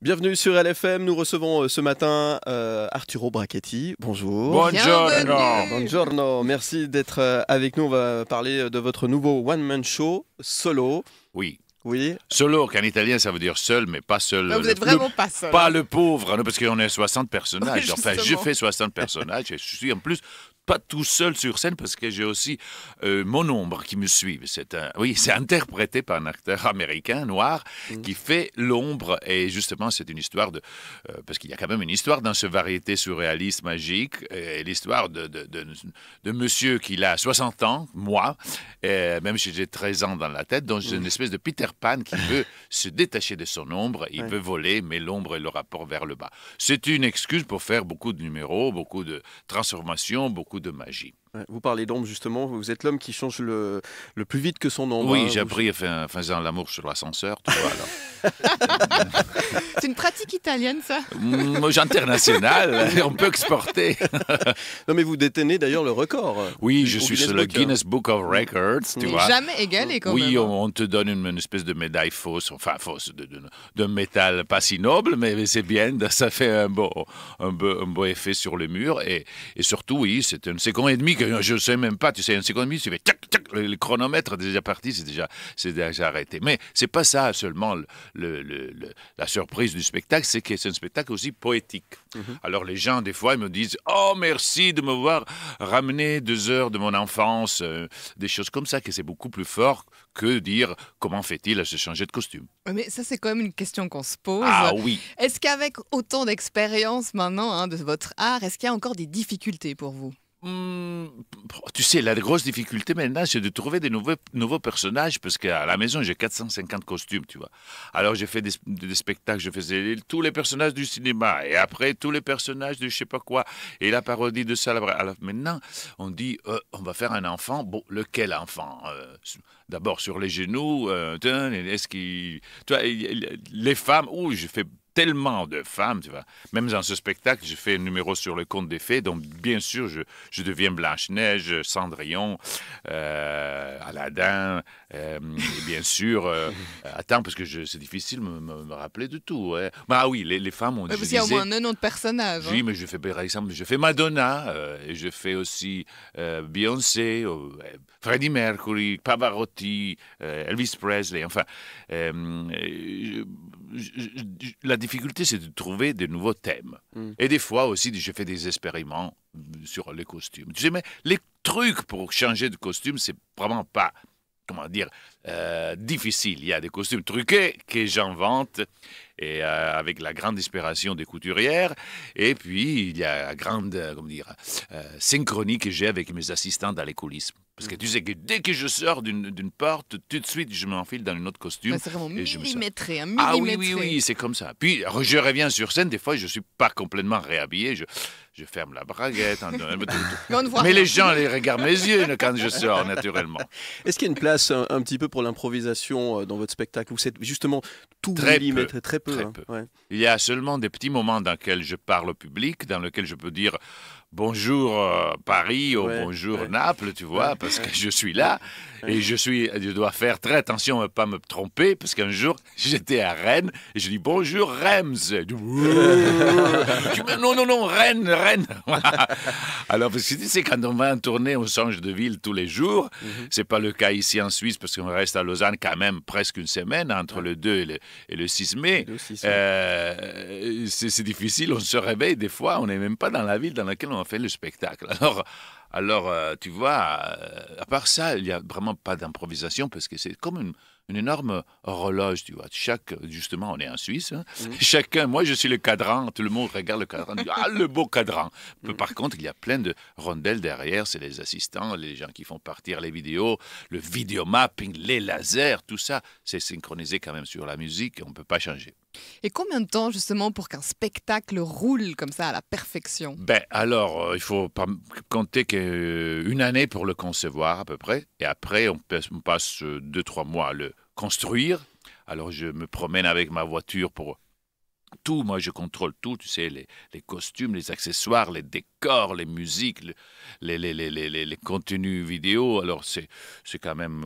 Bienvenue sur LFM, nous recevons ce matin Arturo Brachetti. Bonjour. Buongiorno. Buongiorno, merci d'être avec nous. On va parler de votre nouveau one-man show, Solo. Oui. Oui. Solo, qu'en italien, ça veut dire seul, mais pas seul. Non, vous n'êtes vraiment pas seul. Pas le pauvre, non, parce qu'on est 60 personnages. Oui, Enfin, je justement. fais 60 personnages et je suis en plus pas tout seul sur scène parce que j'ai aussi mon ombre qui me suit. C'est interprété par un acteur américain noir qui fait l'ombre et justement c'est une histoire parce qu'il y a quand même une histoire dans ce variété surréaliste magique et l'histoire de monsieur qui a 60 ans, moi, même si j'ai 13 ans dans la tête, donc j'ai une espèce de Peter Pan qui veut se détacher de son ombre, il veut voler, mais l'ombre est le rapport vers le bas. C'est une excuse pour faire beaucoup de numéros, beaucoup de transformations, beaucoup de magie. Ouais, vous parlez d'ombre justement, vous êtes l'homme qui change le plus vite que son ombre. Oui, j'ai appris en faisant l'amour sur l'ascenseur, tu vois. C'est une pratique italienne, ça? Moi, international, on peut exporter. Non mais vous détenez d'ailleurs le record. Oui, je suis Guinness sur le Book, Guinness Book of Records, tu Mais vois. jamais égalé, quand Oui, même. on te donne une espèce de médaille fausse, de métal pas si noble, mais c'est bien, ça fait un beau effet sur le mur. Et surtout, oui, c'est une seconde et demie que je ne sais même pas, tu sais, une seconde et demie, tu fais tchac, tchac, le chronomètre est déjà parti, c'est déjà arrêté. Mais c'est pas ça seulement la surprise du spectacle, c'est que c'est un spectacle aussi poétique. Alors les gens, des fois, ils me disent « Oh, merci de me voir ramener 2 heures de mon enfance », des choses comme ça, que c'est beaucoup plus fort que dire « Comment fait-il à se changer de costume ?» Ouais, mais ça, c'est quand même une question qu'on se pose. Ah oui. Est-ce qu'avec autant d'expérience maintenant de votre art, est-ce qu'il y a encore des difficultés pour vous? Tu sais, la grosse difficulté maintenant, c'est de trouver des nouveaux personnages parce qu'à la maison, j'ai 450 costumes, tu vois. Alors, j'ai fait des spectacles, je faisais tous les personnages du cinéma et après, tous les personnages de je sais pas quoi et la parodie de ça. Alors, maintenant, on dit, on va faire un enfant. Bon, lequel enfant D'abord, sur les genoux, est-ce qu'il... Tu vois, les femmes, je fais tellement de femmes, tu vois. Même dans ce spectacle, j'ai fait un numéro sur le conte des fées, donc bien sûr, je deviens Blanche-Neige, Cendrillon, Aladdin, et bien sûr, attends, parce que c'est difficile de me rappeler de tout. Ouais. Ah oui, les femmes, Parce qu'il y a au moins un nom de personnage. Oui, mais je fais, par exemple, je fais Madonna, et je fais aussi Beyoncé, Freddie Mercury, Pavarotti, Elvis Presley, enfin... la difficulté, c'est de trouver de nouveaux thèmes. Et des fois aussi, je fais des expériments sur les costumes. Tu sais, mais les trucs pour changer de costume, c'est vraiment pas, comment dire, difficile. Il y a des costumes truqués que j'invente et avec la grande inspiration des couturières. Et puis, il y a la grande, synchronie que j'ai avec mes assistants dans les coulisses. Parce que tu sais que dès que je sors d'une porte, tout de suite, je m'enfile dans une autre costume. C'est vraiment et je me sors. millimétré, un Ah millimétré. oui, c'est comme ça. Puis, je reviens sur scène, des fois, je ne suis pas complètement réhabillé. Je ferme la braguette. Mais on ne voit Mais rien. les gens les regardent mes yeux quand je sors, naturellement. Est-ce qu'il y a une place un petit peu pour l'improvisation dans votre spectacle où c'est justement tout Très millimétré, peu, très peu. très Hein. peu. Ouais. Il y a seulement des petits moments dans lesquels je parle au public, dans lesquels je peux dire bonjour Paris ou bonjour Naples, tu vois, parce que je suis là et je dois faire très attention à ne pas me tromper parce qu'un jour j'étais à Rennes et je dis bonjour Reims. Je dis, non, Rennes. Alors parce que tu sais quand on va en tournée, on change de ville tous les jours. C'est pas le cas ici en Suisse parce qu'on reste à Lausanne quand même presque une semaine entre le 2 et le 6 mai. C'est difficile, on se réveille des fois, on n'est même pas dans la ville dans laquelle on a fait le spectacle. Alors tu vois, à part ça, il n'y a vraiment pas d'improvisation parce que c'est comme une énorme horloge, tu vois. Justement, on est en Suisse. Hein. Chacun, moi je suis le cadran, tout le monde regarde le cadran, dit, ah le beau cadran. Par contre, il y a plein de rondelles derrière, c'est les assistants, les gens qui font partir les vidéos, le vidéomapping, les lasers, tout ça, c'est synchronisé quand même sur la musique, on ne peut pas changer. Et combien de temps, justement, pour qu'un spectacle roule comme ça à la perfection? Alors, il faut pas compter qu'une année pour le concevoir à peu près. Et après, on passe 2-3 mois à le construire. Alors, je me promène avec ma voiture pour tout, moi je contrôle tout, tu sais, les costumes, les accessoires, les décors, les musiques, les contenus vidéo. Alors c'est quand même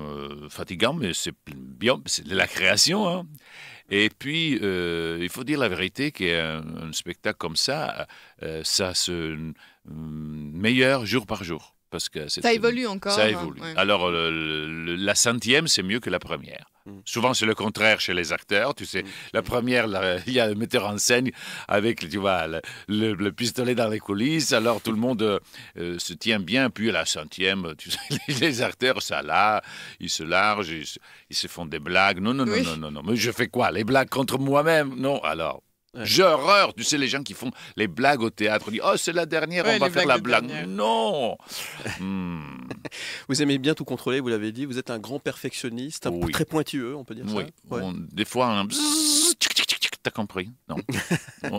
fatigant, mais c'est bien, c'est de la création. Hein. Et puis, il faut dire la vérité qu'un spectacle comme ça, ça se meilleur jour par jour. Parce que ça évolue encore. Ça évolue. Ouais. Alors, la 100e, c'est mieux que la première. Souvent, c'est le contraire chez les acteurs. Tu sais, la première, il y a le metteur en scène avec, tu vois, le pistolet dans les coulisses. Alors, tout le monde se tient bien. Puis, à la 100e, tu sais, les acteurs, ça là, ils se largent, ils se font des blagues. Non. Mais je fais quoi? Les blagues contre moi-même? Non, alors... J'ai horreur, tu sais, les gens qui font les blagues au théâtre. On dit, oh, c'est la dernière, on va faire la blague. Non. Vous aimez bien tout contrôler, vous l'avez dit. Vous êtes un grand perfectionniste, un peu très pointueux, on peut dire ça. Oui, des fois, on a... T'as compris? Non.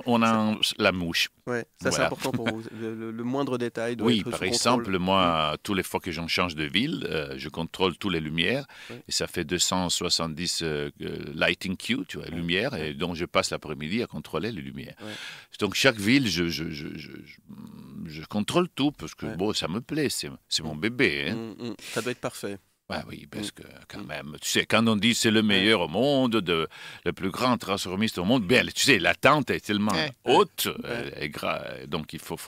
On a la mouche. Ouais, ça c'est important pour vous. Le moindre détail doit être sous par exemple, moi, tous les fois que j'en change de ville, je contrôle toutes les lumières. Et ça fait 270 lighting queues, tu vois, lumières, et donc je passe l'après-midi à contrôler les lumières. Donc chaque ville, je contrôle tout parce que bon, ça me plaît, c'est mon bébé. Hein. Ça doit être parfait. Ah oui, parce que quand même, tu sais, quand on dit c'est le meilleur au monde, le plus grand transformiste au monde, bien, tu sais, l'attente est tellement haute, et donc il faut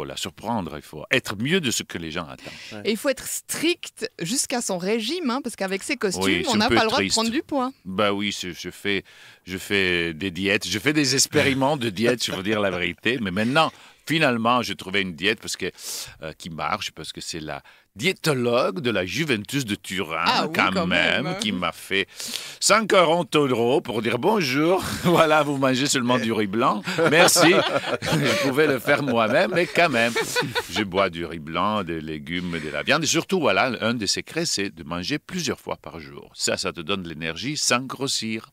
la surprendre, il faut être mieux de ce que les gens attendent. Et il faut être strict jusqu'à son régime, hein, parce qu'avec ces costumes, on n'a pas le droit de prendre du poids. Bah oui, je fais des diètes, je fais des expériments de diète, je veux dire la vérité, mais maintenant, finalement, j'ai trouvé une diète qui marche, parce que c'est la diétologue de la Juventus de Turin, quand même, qui m'a fait 140 € pour dire bonjour. Voilà, vous mangez seulement du riz blanc. Merci. Je pouvais le faire moi-même, mais quand même, je bois du riz blanc, des légumes, de la viande. Et surtout, voilà, un des secrets, c'est de manger plusieurs fois par jour. Ça te donne de l'énergie sans grossir.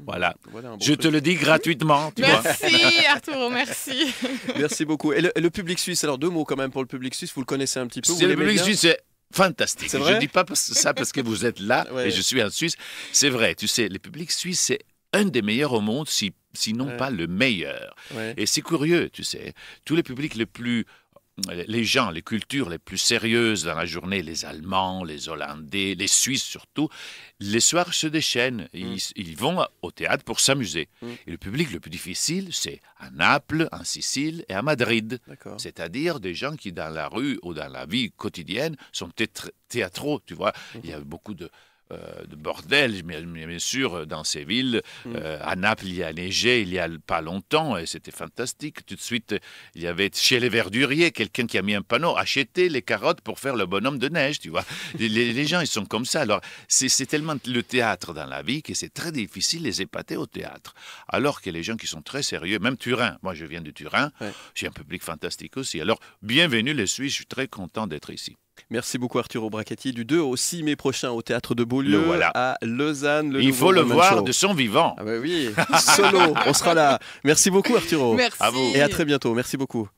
Voilà, je te le dis gratuitement. Merci Arturo, merci. Merci beaucoup. Et le public suisse, alors 2 mots quand même pour le public suisse, vous le connaissez un petit peu? Le public suisse, c'est fantastique. Je ne dis pas ça parce que vous êtes là et je suis en Suisse. C'est vrai, tu sais, le public suisse, c'est un des meilleurs au monde, sinon pas le meilleur. Et c'est curieux, tu sais, tous les publics les gens, les cultures les plus sérieuses dans la journée, les Allemands, les Hollandais, les Suisses surtout, les soirs se déchaînent. Ils vont au théâtre pour s'amuser. Et le public le plus difficile, c'est à Naples, en Sicile et à Madrid. C'est-à-dire des gens qui, dans la rue ou dans la vie quotidienne, sont théâtraux, tu vois. Il y a beaucoup de bordel, bien sûr, dans ces villes. À Naples, il y a neigé il n'y a pas longtemps et c'était fantastique. Tout de suite, il y avait chez les verduriers quelqu'un qui a mis un panneau, achetez les carottes pour faire le bonhomme de neige, tu vois. Les gens, ils sont comme ça. Alors, c'est tellement le théâtre dans la vie que c'est très difficile de les épater au théâtre. Alors que les gens qui sont très sérieux, même Turin, moi je viens de Turin, j'ai un public fantastique aussi. Alors, bienvenue les Suisses, je suis très content d'être ici. Merci beaucoup Arturo Brachetti. Du 2 au 6 mai prochain au Théâtre de Beaulieu à Lausanne. Il faut le voir de son vivant. Ah bah oui, solo, on sera là. Merci beaucoup Arturo. Merci. À vous. Et à très bientôt. Merci beaucoup.